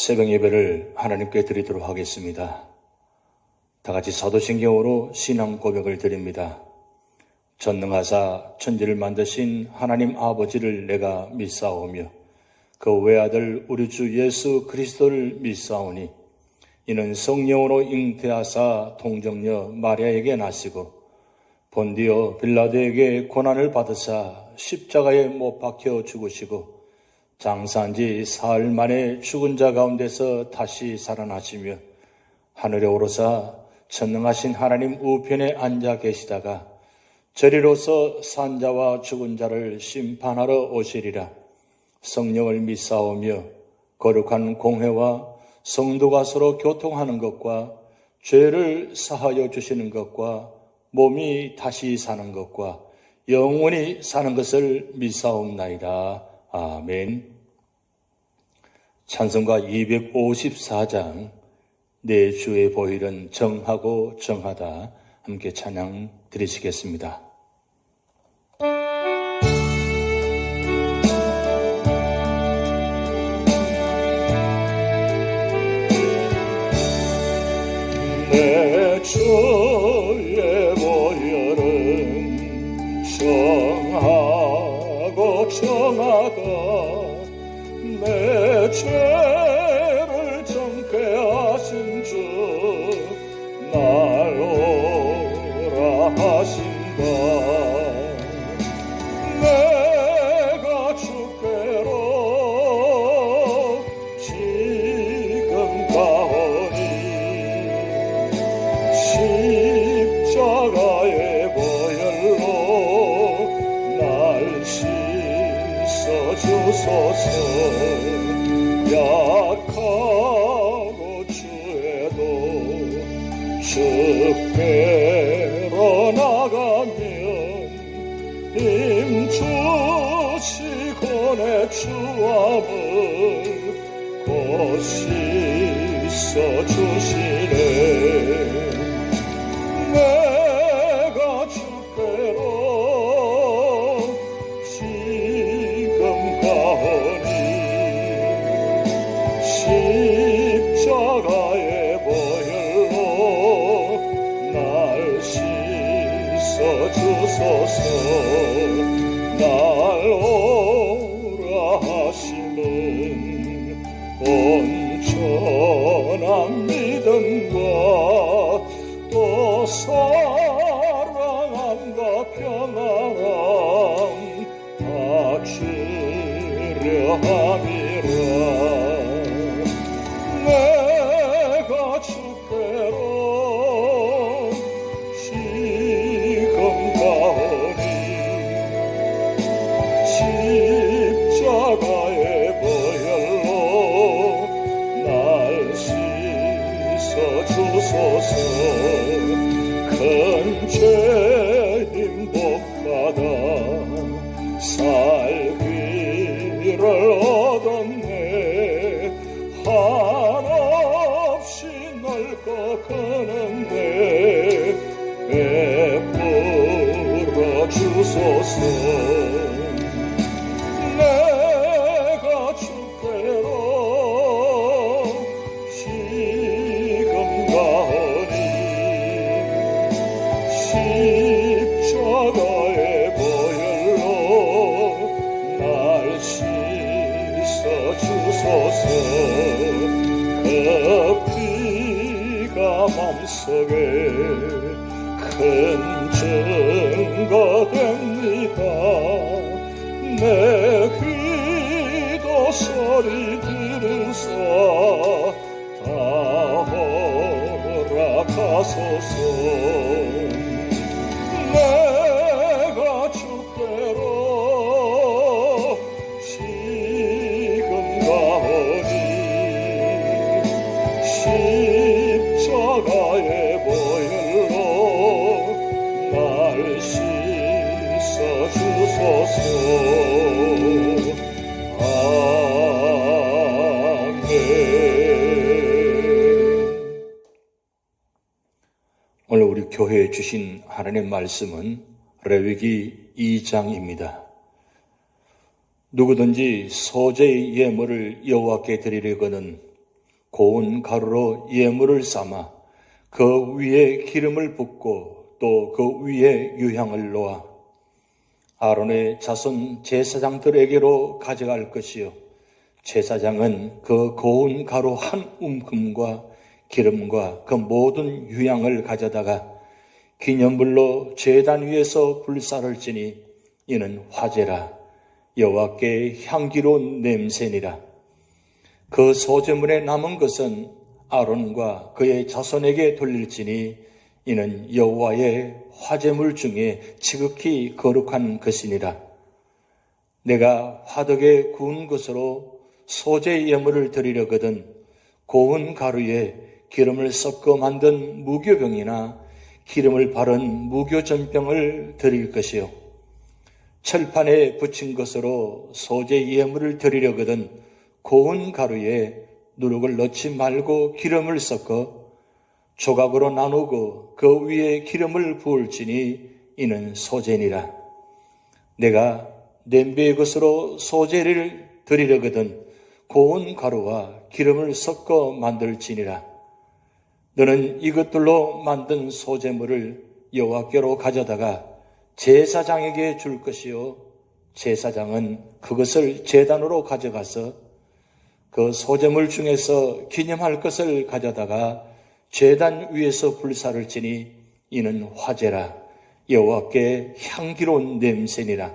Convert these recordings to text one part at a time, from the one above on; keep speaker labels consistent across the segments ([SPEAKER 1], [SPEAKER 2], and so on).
[SPEAKER 1] 새벽 예배를 하나님께 드리도록 하겠습니다. 다 같이 사도신경으로 신앙 고백을 드립니다. 전능하사 천지를 만드신 하나님 아버지를 내가 믿사오며 그 외아들 우리 주 예수 그리스도를 믿사오니 이는 성령으로 잉태하사 통정녀 마리아에게 나시고 본디오 빌라도에게 고난을 받으사 십자가에 못 박혀 죽으시고 장사한 지 사흘 만에 죽은 자 가운데서 다시 살아나시며 하늘에 오르사 전능하신 하나님 우편에 앉아 계시다가 저리로서 산자와 죽은 자를 심판하러 오시리라. 성령을 믿사오며 거룩한 공회와 성도가 서로 교통하는 것과 죄를 사하여 주시는 것과 몸이 다시 사는 것과 영원히 사는 것을 믿사옵나이다. 아멘. 찬송가 254장 내 주의 보혈은 정하고 정하다 함께 찬양 드리시겠습니다.
[SPEAKER 2] 내 주의 보혈은 정하고 정하다 내 죄를 정케 하신 주 날 오라 하신다. 내가 주께로 지금 가오니 십자가의 보혈로 날 씻어주소서. 약하고 주에도 주께로 나가면 힘주시고 내 추함을 곧 씻어주시네. 내가 주께로 지금 가오니 십자가의 보혈로 날 씻어주소서. 날 오라 하심은 온전한 믿음과 또 사랑함과 평안함 다 주려 함이라. 내가 주께로 지금 가오니 십자가의 보혈로 날 씻어주소서. 큰 죄인 복받아 살기를 얻었네. 한없이 넓고 크는데 베풀어 주소서. 내가 주께로 지금 가오니 십자가의 보혈로 날 씻어주소서. 그 피가 맘속에 큰 증거 됩니다. 내 귀도 소리 들으사 다 허락하소서. 내가 주께로 지금 가오니 십자가의 보혈로 날 씻어주소서. 아멘.
[SPEAKER 1] 오늘 우리 교회에 주신 하나님의 말씀은 레위기 2장입니다. 누구든지 소재의 예물을 여호와께 드리려거든 고운 가루로 예물을 삶아 그 위에 기름을 붓고 또 그 위에 유향을 놓아 아론의 자손 제사장들에게로 가져갈 것이요 제사장은 그 고운 가루 한 움큼과 기름과 그 모든 유향을 가져다가 기념물로 제단 위에서 불사를 지니 이는 화제라 여호와께 향기로운 냄새니라. 그 소제물에 남은 것은 아론과 그의 자손에게 돌릴지니 이는 여호와의 화제물 중에 지극히 거룩한 것이니라. 내가 화덕에 구운 것으로 소제 예물을 드리려거든 고운 가루에 기름을 섞어 만든 무교병이나 기름을 바른 무교전병을 드릴 것이요 철판에 붙인 것으로 소제 예물을 드리려거든 고운 가루에 누룩을 넣지 말고 기름을 섞어 조각으로 나누고 그 위에 기름을 부을지니 이는 소제니라. 내가 냄비의 것으로 소제를 드리려거든 고운 가루와 기름을 섞어 만들지니라. 너는 이것들로 만든 소제물을 여호와께로 가져다가 제사장에게 줄 것이요 제사장은 그것을 제단으로 가져가서 그 소제물 중에서 기념할 것을 가져다가 제단 위에서 불사를 지니 이는 화제라 여호와께 향기로운 냄새니라.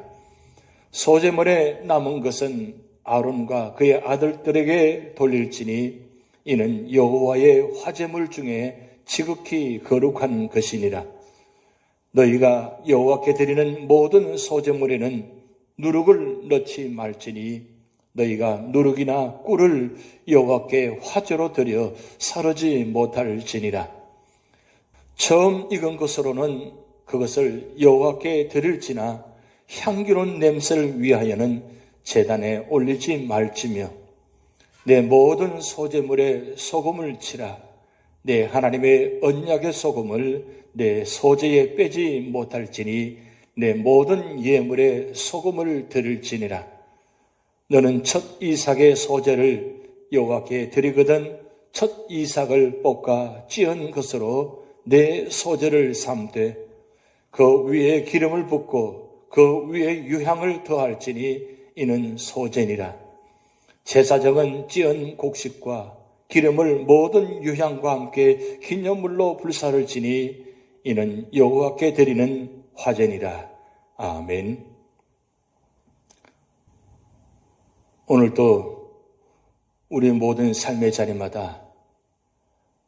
[SPEAKER 1] 소제물에 남은 것은 아론과 그의 아들들에게 돌릴지니 이는 여호와의 화제물 중에 지극히 거룩한 것이니라. 너희가 여호와께 드리는 모든 소제물에는 누룩을 넣지 말지니 너희가 누룩이나 꿀을 여호와께 화제로 드려 사르지 못할지니라. 처음 익은 것으로는 그것을 여호와께 드릴지나 향기로운 냄새를 위하여는 제단에 올리지 말지며 내 모든 소제물에 소금을 치라. 내 하나님의 언약의 소금을 내 소제에 빼지 못할지니 내 모든 예물에 소금을 드릴지니라. 너는 첫 이삭의 소제를 여호와께 드리거든 첫 이삭을 볶아 찌은 것으로 내 소제를 삼되 그 위에 기름을 붓고 그 위에 유향을 더할지니 이는 소제니라. 제사장은 찌은 곡식과 기름을 모든 유향과 함께 기념물로 불사를 지니 이는 여호와께 드리는 화제니라. 아멘. 오늘도 우리 모든 삶의 자리마다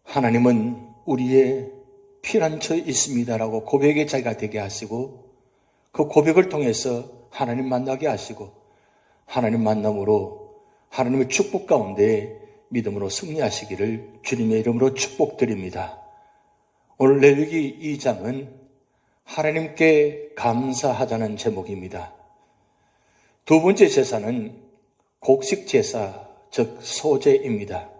[SPEAKER 1] 하나님은 우리의 피난처에 있습니다라고 고백의 자리가 되게 하시고 그 고백을 통해서 하나님 만나게 하시고 하나님 만남으로 하나님의 축복 가운데 믿음으로 승리하시기를 주님의 이름으로 축복드립니다. 오늘 레위기 2장은 하나님께 감사하자는 제목입니다. 두 번째 제사는 곡식 제사, 즉 소제입니다.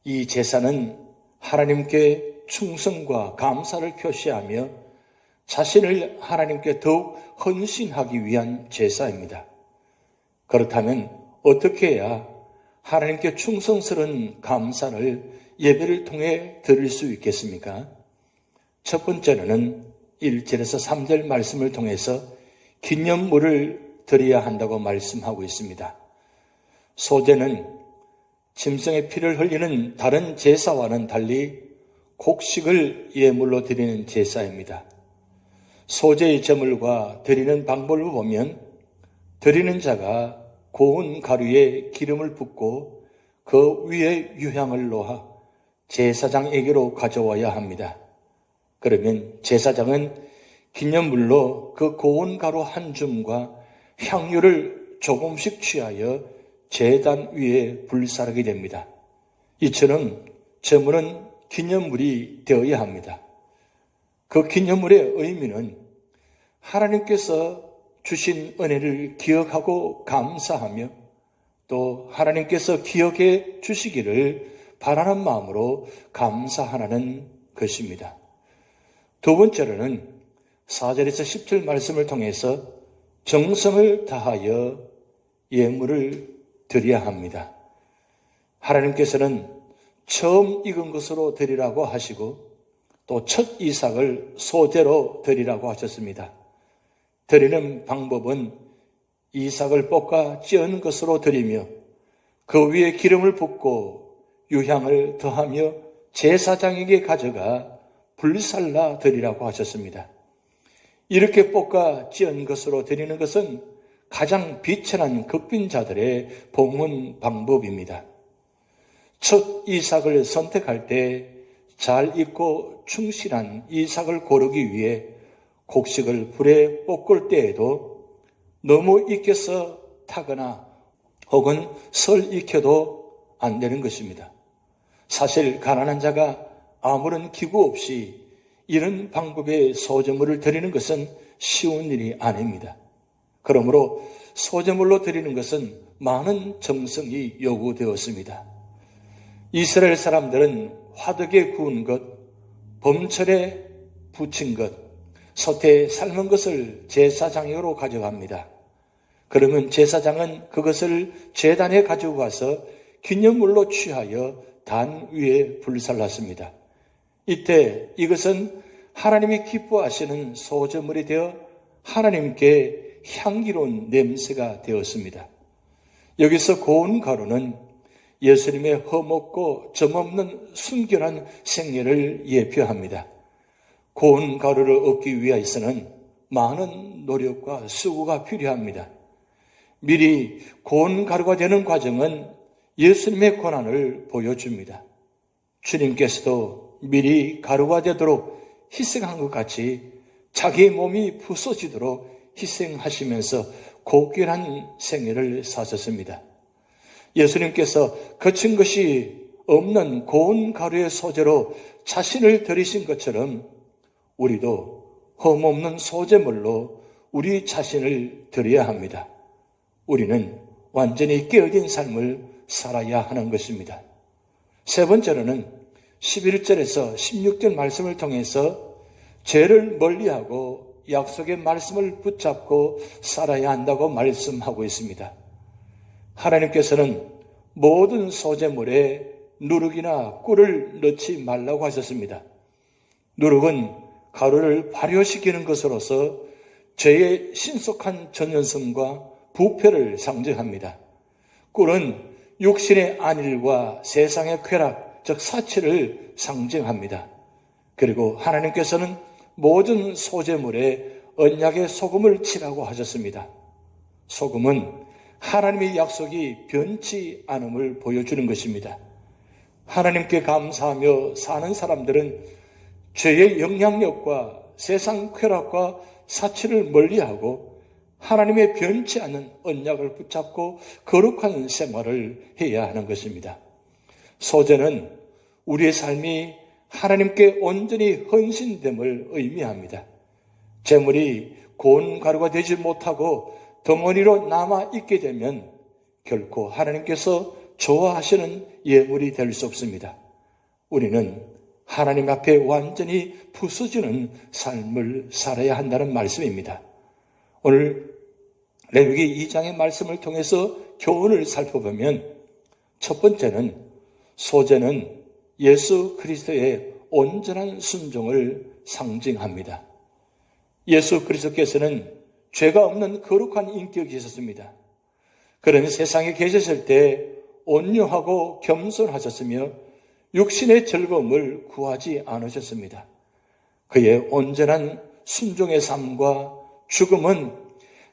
[SPEAKER 1] 이 제사는 하나님께 충성과 감사를 표시하며 자신을 하나님께 더욱 헌신하기 위한 제사입니다. 그렇다면 어떻게 해야 하나님께 충성스러운 감사를 예배를 통해 드릴 수 있겠습니까? 첫 번째로는 1절에서 3절 말씀을 통해서 기념물을 드려야 한다고 말씀하고 있습니다. 소제는 짐승의 피를 흘리는 다른 제사와는 달리 곡식을 예물로 드리는 제사입니다. 소제의 제물과 드리는 방법을 보면 드리는 자가 고운 가루에 기름을 붓고 그 위에 유향을 놓아 제사장에게로 가져와야 합니다. 그러면 제사장은 기념물로 그 고운 가루 한 줌과 향유를 조금씩 취하여 제단 위에 불사르게 됩니다. 이처럼 제물은 기념물이 되어야 합니다. 그 기념물의 의미는 하나님께서 주신 은혜를 기억하고 감사하며 또 하나님께서 기억해 주시기를 바라는 마음으로 감사하는 것입니다. 두 번째로는 4절에서 10절 말씀을 통해서 정성을 다하여 예물을 드려야 합니다. 하나님께서는 처음 익은 것으로 드리라고 하시고 또 첫 이삭을 소재로 드리라고 하셨습니다. 드리는 방법은 이삭을 볶아 찌은 것으로 드리며 그 위에 기름을 붓고 유향을 더하며 제사장에게 가져가 불살라 드리라고 하셨습니다. 이렇게 볶아 찌은 것으로 드리는 것은 가장 비천한 극빈자들의 봉헌 방법입니다. 첫 이삭을 선택할 때 잘 익고 충실한 이삭을 고르기 위해 곡식을 불에 볶을 때에도 너무 익혀서 타거나 혹은 설 익혀도 안 되는 것입니다. 사실 가난한 자가 아무런 기구 없이 이런 방법의 소제물을 드리는 것은 쉬운 일이 아닙니다. 그러므로 소제물로 드리는 것은 많은 정성이 요구되었습니다. 이스라엘 사람들은 화덕에 구운 것, 봄철에 부친 것, 솥에 삶은 것을 제사장으로 가져갑니다. 그러면 제사장은 그것을 제단에 가지고 가서 기념물로 취하여 단 위에 불살랐습니다. 이때 이것은 하나님이 기뻐하시는 소제물이 되어 하나님께 향기로운 냄새가 되었습니다. 여기서 고운 가루는 예수님의 험없고 점없는 순결한 생애를 예표합니다. 고운 가루를 얻기 위해서는 많은 노력과 수고가 필요합니다. 미리 고운 가루가 되는 과정은 예수님의 고난을 보여줍니다. 주님께서도 미리 가루가 되도록 희생한 것 같이 자기 몸이 부서지도록 희생하시면서 고귀한 생애를 사셨습니다. 예수님께서 거친 것이 없는 고운 가루의 소재로 자신을 드리신 것처럼 우리도 흠없는 소재물로 우리 자신을 드려야 합니다. 우리는 완전히 깨어진 삶을 살아야 하는 것입니다. 세 번째로는 11절에서 16절 말씀을 통해서 죄를 멀리하고 약속의 말씀을 붙잡고 살아야 한다고 말씀하고 있습니다. 하나님께서는 모든 소재물에 누룩이나 꿀을 넣지 말라고 하셨습니다. 누룩은 가루를 발효시키는 것으로서 죄의 신속한 전연성과 부패를 상징합니다. 꿀은 육신의 안일과 세상의 쾌락, 즉 사치를 상징합니다. 그리고 하나님께서는 모든 소재물에 언약의 소금을 치라고 하셨습니다. 소금은 하나님의 약속이 변치 않음을 보여주는 것입니다. 하나님께 감사하며 사는 사람들은 죄의 영향력과 세상 쾌락과 사치를 멀리하고 하나님의 변치 않는 언약을 붙잡고 거룩한 생활을 해야 하는 것입니다. 소재는 우리의 삶이 하나님께 온전히 헌신됨을 의미합니다. 재물이 고운 가루가 되지 못하고 덩어리로 남아있게 되면 결코 하나님께서 좋아하시는 예물이 될 수 없습니다. 우리는 하나님 앞에 완전히 부서지는 삶을 살아야 한다는 말씀입니다. 오늘 레위기 2장의 말씀을 통해서 교훈을 살펴보면 첫 번째는 소재는 예수 그리스도의 온전한 순종을 상징합니다. 예수 그리스도께서는 죄가 없는 거룩한 인격이 있었습니다. 그런 세상에 계셨을 때 온유하고 겸손하셨으며 육신의 즐거움을 구하지 않으셨습니다. 그의 온전한 순종의 삶과 죽음은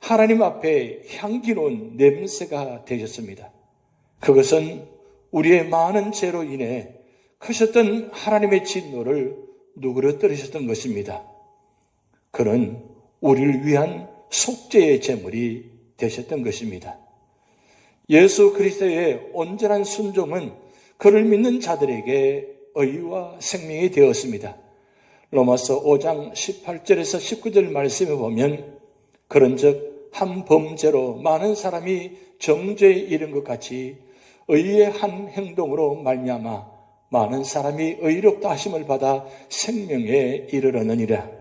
[SPEAKER 1] 하나님 앞에 향기로운 냄새가 되셨습니다. 그것은 우리의 많은 죄로 인해 크셨던 하나님의 진노를 누그러뜨리셨던 것입니다. 그는 우리를 위한 속죄의 제물이 되셨던 것입니다. 예수 그리스도의 온전한 순종은 그를 믿는 자들에게 의와 생명이 되었습니다. 로마서 5장 18절에서 19절 말씀에 보면 그런즉 한 범죄로 많은 사람이 정죄에 이른 것 같이 의의 한 행동으로 말미암아 많은 사람이 의롭다 하심을 받아 생명에 이르러느니라.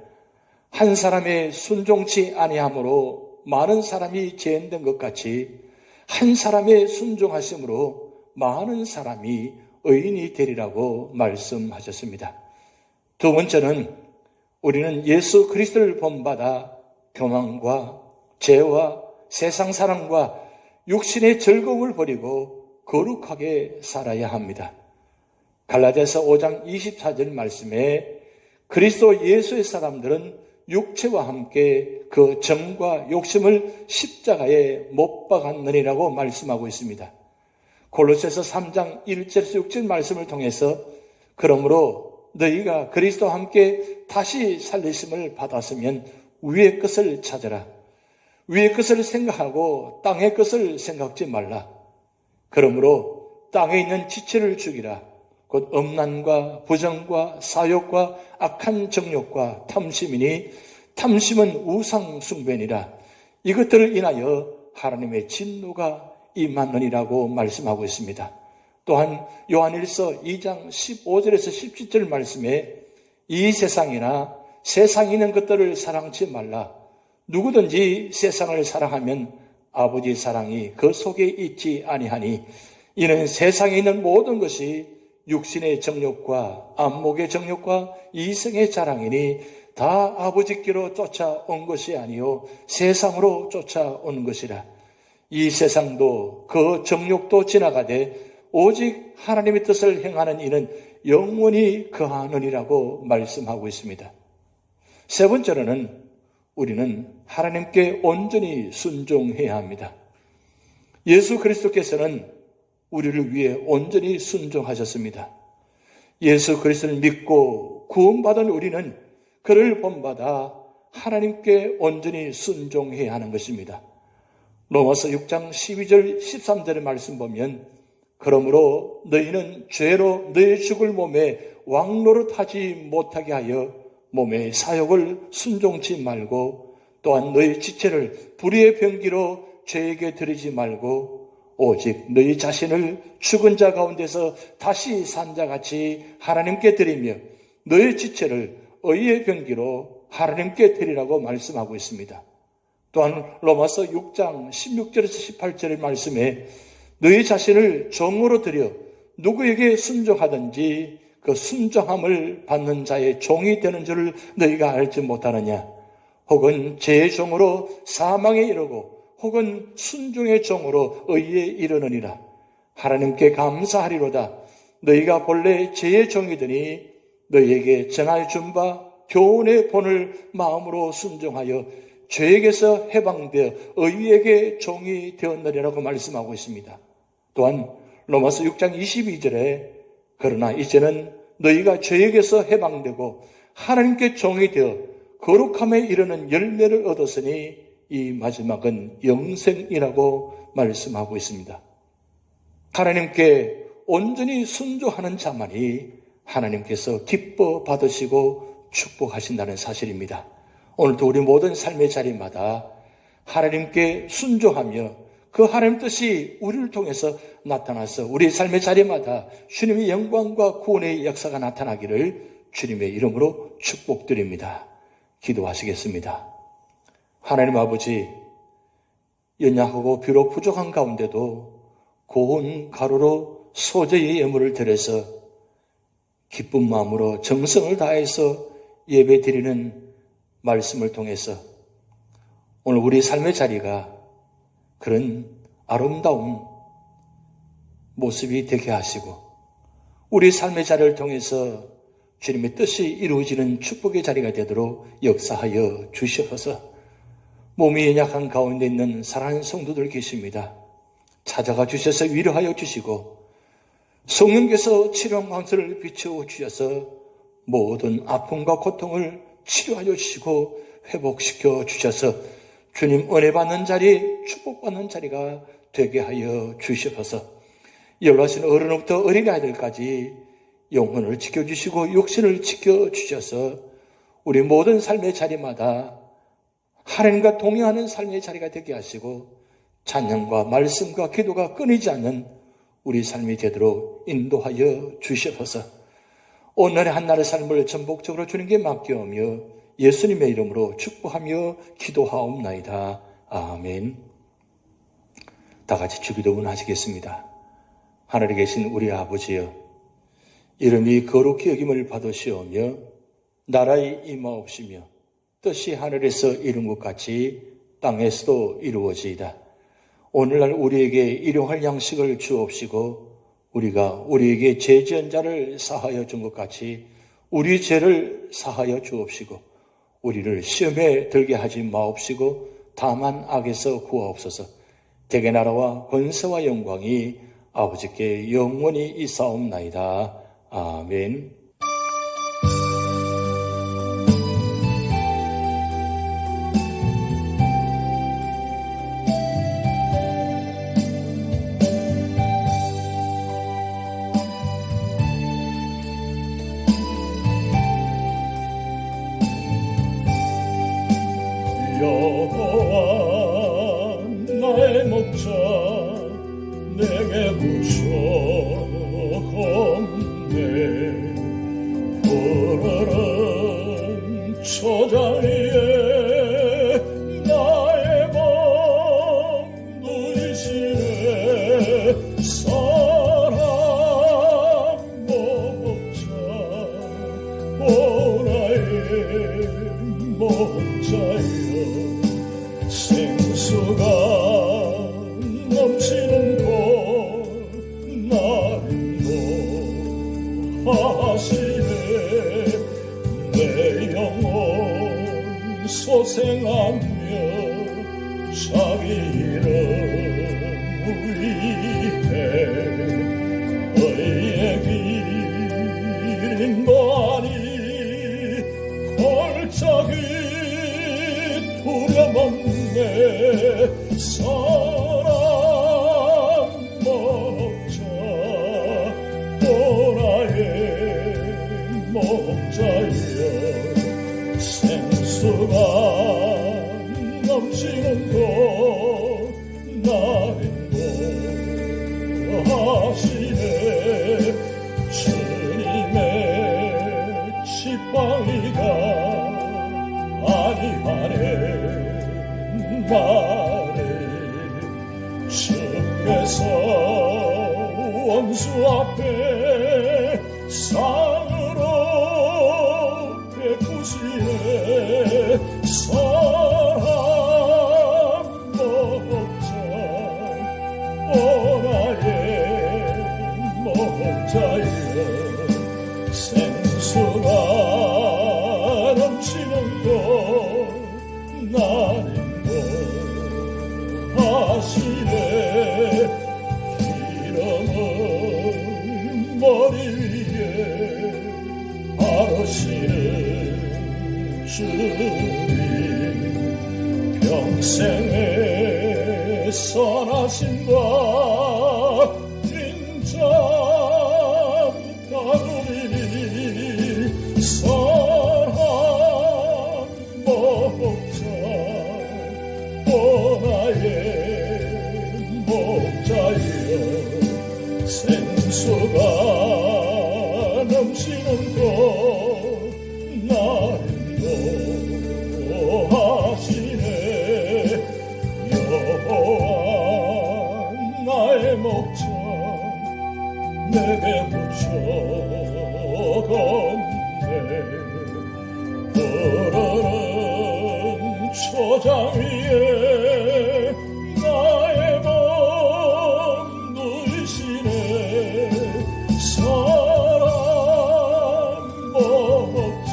[SPEAKER 1] 한 사람의 순종치 아니함으로 많은 사람이 죄인된 것 같이 한 사람의 순종하심으로 많은 사람이 의인이 되리라고 말씀하셨습니다. 두 번째는 우리는 예수 그리스도를 본받아 교만과 죄와 세상 사랑과 육신의 즐거움을 버리고 거룩하게 살아야 합니다. 갈라디아서 5장 24절 말씀에 그리스도 예수의 사람들은 육체와 함께 그 정과 욕심을 십자가에 못 박았느니라고 말씀하고 있습니다. 골로새서 3장 1절에서 6절 말씀을 통해서 그러므로 너희가 그리스도와 함께 다시 살리심을 받았으면 위의 것을 찾아라. 위의 것을 생각하고 땅의 것을 생각지 말라. 그러므로 땅에 있는 지체를 죽이라. 곧 음란과 부정과 사욕과 악한 정욕과 탐심이니 탐심은 우상 숭배니라. 이것들을 인하여 하나님의 진노가 임하느니라고 말씀하고 있습니다. 또한 요한일서 2장 15절에서 17절 말씀에 이 세상이나 세상에 있는 것들을 사랑치 말라. 누구든지 세상을 사랑하면 아버지의 사랑이 그 속에 있지 아니하니 이는 세상에 있는 모든 것이 육신의 정욕과 안목의 정욕과 이성의 자랑이니 다 아버지께로 쫓아온 것이 아니요 세상으로 쫓아온 것이라. 이 세상도 그 정욕도 지나가되 오직 하나님의 뜻을 행하는 이는 영원히 거하느니라고 말씀하고 있습니다. 세 번째로는 우리는 하나님께 온전히 순종해야 합니다. 예수 그리스도께서는 우리를 위해 온전히 순종하셨습니다. 예수 그리스도를 믿고 구원받은 우리는 그를 본받아 하나님께 온전히 순종해야 하는 것입니다. 로마서 6장 12절 13절의 말씀 보면 그러므로 너희는 죄로 너희 죽을 몸에 왕노릇하지 못하게 하여 몸의 사욕을 순종치 말고 또한 너희 지체를 불의의 병기로 죄에게 드리지 말고 오직 너희 자신을 죽은 자 가운데서 다시 산 자같이 하나님께 드리며 너희 지체를 의의 병기로 하나님께 드리라고 말씀하고 있습니다. 또한 로마서 6장 16절에서 18절의 말씀에 너희 자신을 종으로 드려 누구에게 순종하든지 그 순종함을 받는 자의 종이 되는 줄을 너희가 알지 못하느냐. 혹은 죄의 종으로 사망에 이르고 혹은 순종의 종으로 의에 이르느니라. 하나님께 감사하리로다. 너희가 본래 죄의 종이더니 너희에게 전하여 준 바 교훈의 본을 마음으로 순종하여 죄에게서 해방되어 의에게 종이 되었느니라고 말씀하고 있습니다. 또한 로마서 6장 22절에 그러나 이제는 너희가 죄에게서 해방되고 하나님께 종이 되어 거룩함에 이르는 열매를 얻었으니 이 마지막은 영생이라고 말씀하고 있습니다. 하나님께 온전히 순종하는 자만이 하나님께서 기뻐 받으시고 축복하신다는 사실입니다. 오늘도 우리 모든 삶의 자리마다 하나님께 순종하며 그 하나님 뜻이 우리를 통해서 나타나서 우리 삶의 자리마다 주님의 영광과 구원의 역사가 나타나기를 주님의 이름으로 축복드립니다. 기도하시겠습니다. 하나님 아버지, 연약하고 비록 부족한 가운데도 고운 가루로 소재의 예물을 드려서 기쁜 마음으로 정성을 다해서 예배 드리는 말씀을 통해서 오늘 우리 삶의 자리가 그런 아름다운 모습이 되게 하시고 우리 삶의 자리를 통해서 주님의 뜻이 이루어지는 축복의 자리가 되도록 역사하여 주시옵소서. 몸이 연약한 가운데 있는 사랑하는 성도들 계십니다. 찾아가 주셔서 위로하여 주시고 성령께서 치료한 광선을 비추어 주셔서 모든 아픔과 고통을 치료하여 주시고 회복시켜 주셔서 주님 은혜 받는 자리, 축복받는 자리가 되게 하여 주시옵소서. 연로하신 어른부터 어린아이들까지 영혼을 지켜주시고 육신을 지켜주셔서 우리 모든 삶의 자리마다 하나님과 동행하는 삶의 자리가 되게 하시고 찬양과 말씀과 기도가 끊이지 않는 우리 삶이 되도록 인도하여 주시옵소서. 오늘의 한날의 삶을 전복적으로 주님께 맡겨오며 예수님의 이름으로 축복하며 기도하옵나이다. 아멘. 다 같이 주기도문 하시겠습니다. 하늘에 계신 우리 아버지여, 이름이 거룩히 여김을 받으시오며 나라의 임하옵시며 뜻이 하늘에서 이룬 것 같이 땅에서도 이루어지이다. 오늘날 우리에게 일용할 양식을 주옵시고 우리가 우리에게 죄 지은 자를 사하여 준 것 같이 우리 죄를 사하여 주옵시고 우리를 시험에 들게 하지 마옵시고 다만 악에서 구하옵소서. 대개 나라와 권세와 영광이 아버지께 영원히 있사옵나이다. 아멘.
[SPEAKER 2] 여호와 나의 목자 내게 부족없네. 푸르른 초장위에 나의 몸 누이시네. 사랑 목자 오 나의 목자여 생수가 넘치는 곳 나를 하시네. 내 영혼 소생하며 자기 이름 위해 의의 기린도 아니 골짜기 두려움네. 사랑 목자 오 나의 목자여 생수가 넘치는 곳 나를 하시네. 주님의 지팡이가 아니하네. 나를 주께서 원수 앞에 상으로 베푸시네. 사랑 목자 오 나의 목자여 생수가 넘치는 곳 나를 하시네. 기름을 머리 위에 바르시는 주님 평생의 선하심과 인자 다루리니. 사랑 목자 오 나의 목자여 생수가 넘치는 곳 나를 하시네. 여호와 나의 목자 내게 부족없네. 푸르른 초장 위에 나의 몸 누이시네. 사랑 목자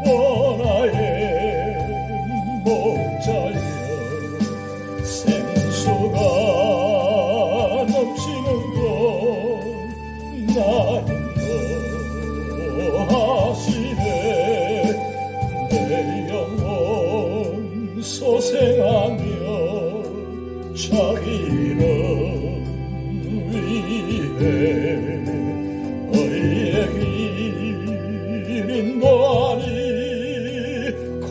[SPEAKER 2] 오 나의 목자여 생수가 넘치는 곳 나를 하시네. 내 영혼 소생하며 자기 이름 위해 의의 기린도 아니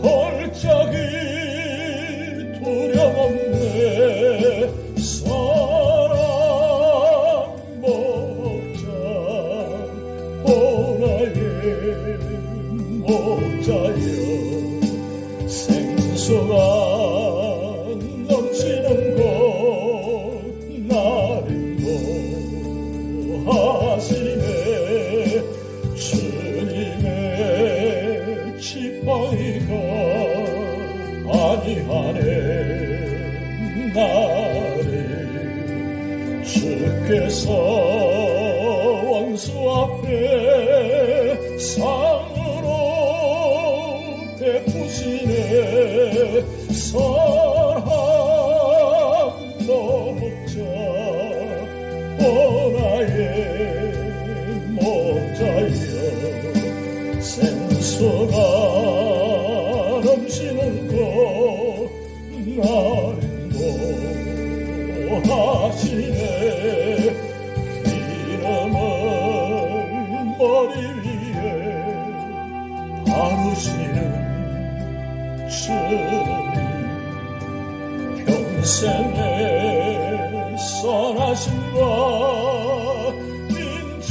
[SPEAKER 2] 골짜기 두려움네. 사랑 목자 오 나의 목자여 생수가 넘치는 곳 나를 하시네. 아니하네 나를 주께서 원수 앞에 상으로 베푸시네 선한 목자 오 나의 목자여 생수가 넘치는 곳 나를 인도하시네 기름을 머리 위에 바르시는 주님 평생의 선하심과 인자